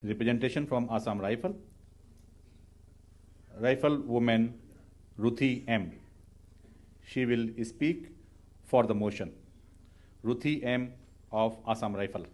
Representation from Assam Rifle. Rifle woman Ruthi M. She will speak for the motion. Ruthi M. of Assam Rifle.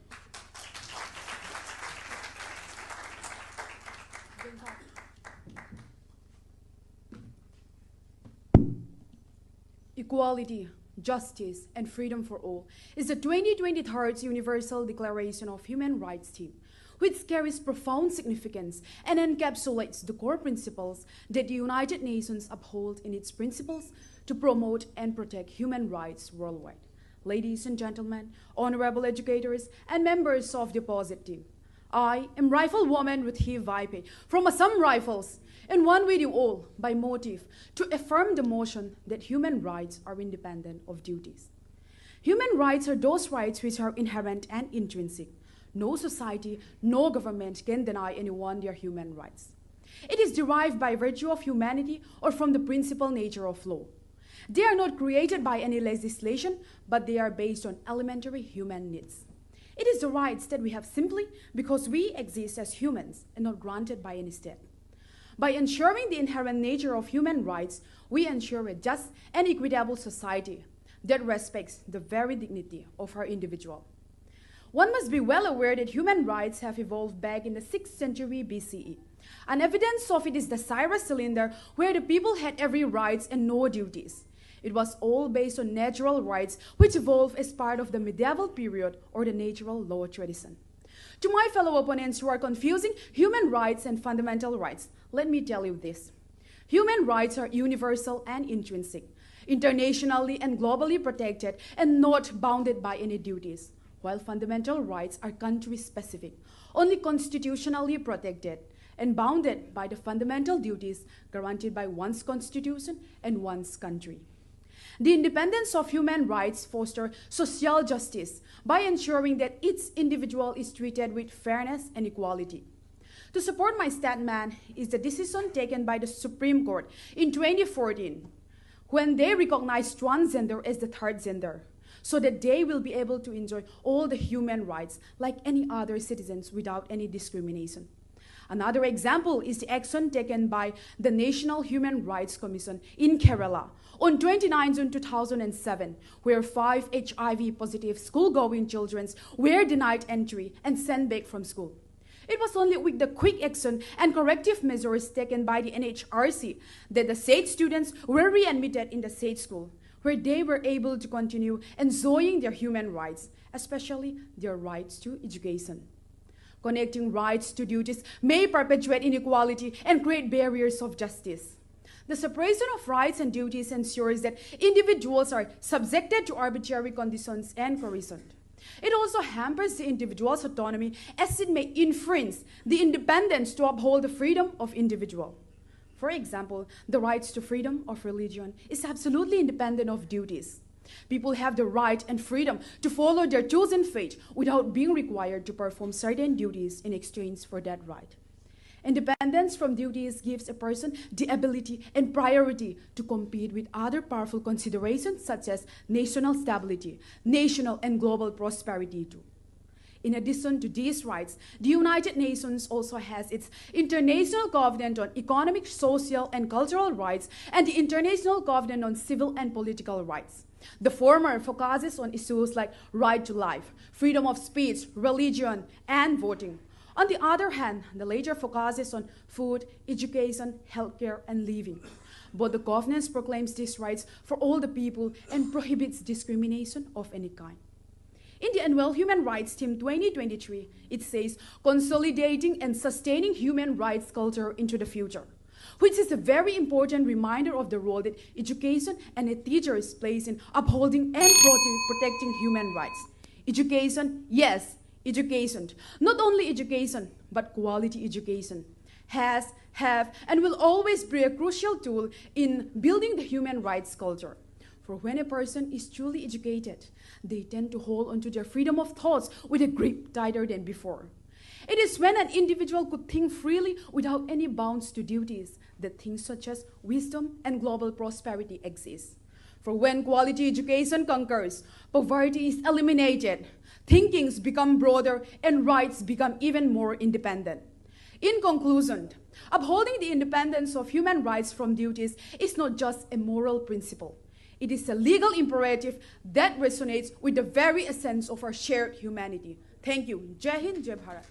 Equality, justice, and freedom for all is the 2023 Universal Declaration of Human Rights theme, which carries profound significance and encapsulates the core principles that the United Nations uphold in its principles to promote and protect human rights worldwide. Ladies and gentlemen, honorable educators, and members of the opposite team, I am Riflewoman Ruthi AR from Assam Rifles, and one with you all by motive to affirm the motion that human rights are independent of duties. Human rights are those rights which are inherent and intrinsic. No society, no government can deny anyone their human rights. It is derived by virtue of humanity or from the principal nature of law. They are not created by any legislation, but they are based on elementary human needs. It is the rights that we have simply because we exist as humans and not granted by any state. By ensuring the inherent nature of human rights, we ensure a just and equitable society that respects the very dignity of our individual. One must be well aware that human rights have evolved back in the 6th century BCE. An evidence of it is the Cyrus cylinder, where the people had every rights and no duties. It was all based on natural rights, which evolved as part of the medieval period or the natural law tradition. To my fellow opponents who are confusing human rights and fundamental rights, let me tell you this. Human rights are universal and intrinsic, internationally and globally protected and not bounded by any duties, while fundamental rights are country-specific, only constitutionally protected and bounded by the fundamental duties guaranteed by one's constitution and one's country. The independence of human rights fosters social justice by ensuring that each individual is treated with fairness and equality. To support my statement is the decision taken by the Supreme Court in 2014 when they recognized transgender as the third gender, so that they will be able to enjoy all the human rights like any other citizens without any discrimination. Another example is the action taken by the National Human Rights Commission in Kerala on 29 June 2007, where 5 HIV-positive school-going children were denied entry and sent back from school. It was only with the quick action and corrective measures taken by the NHRC that the said students were readmitted in the said school, where they were able to continue enjoying their human rights, especially their rights to education. Connecting rights to duties may perpetuate inequality and create barriers of justice. The separation of rights and duties ensures that individuals are subjected to arbitrary conditions and coercion. It also hampers the individual's autonomy as it may infringe the independence to uphold the freedom of individual. For example, the rights to freedom of religion is absolutely independent of duties. People have the right and freedom to follow their chosen faith without being required to perform certain duties in exchange for that right. Independence from duties gives a person the ability and priority to compete with other powerful considerations such as national stability, national and global prosperity too. In addition to these rights, the United Nations also has its International Covenant on Economic, Social, and Cultural Rights and the International Covenant on Civil and Political Rights. The former focuses on issues like right to life, freedom of speech, religion, and voting. On the other hand, the latter focuses on food, education, healthcare, and living. But the Covenant proclaims these rights for all the people and prohibits discrimination of any kind. In the Annual Human Rights Theme 2023, it says, consolidating and sustaining human rights culture into the future, which is a very important reminder of the role that education and a teachers plays in upholding and protecting human rights. Education, yes, education. Not only education, but quality education have, and will always be a crucial tool in building the human rights culture. For when a person is truly educated, they tend to hold onto their freedom of thoughts with a grip tighter than before. It is when an individual could think freely without any bounds to duties that things such as wisdom and global prosperity exist. For when quality education conquers, poverty is eliminated, thinkings become broader, and rights become even more independent. In conclusion, upholding the independence of human rights from duties is not just a moral principle. It is a legal imperative that resonates with the very essence of our shared humanity. Thank you. Jai Hind, Jai Bharat.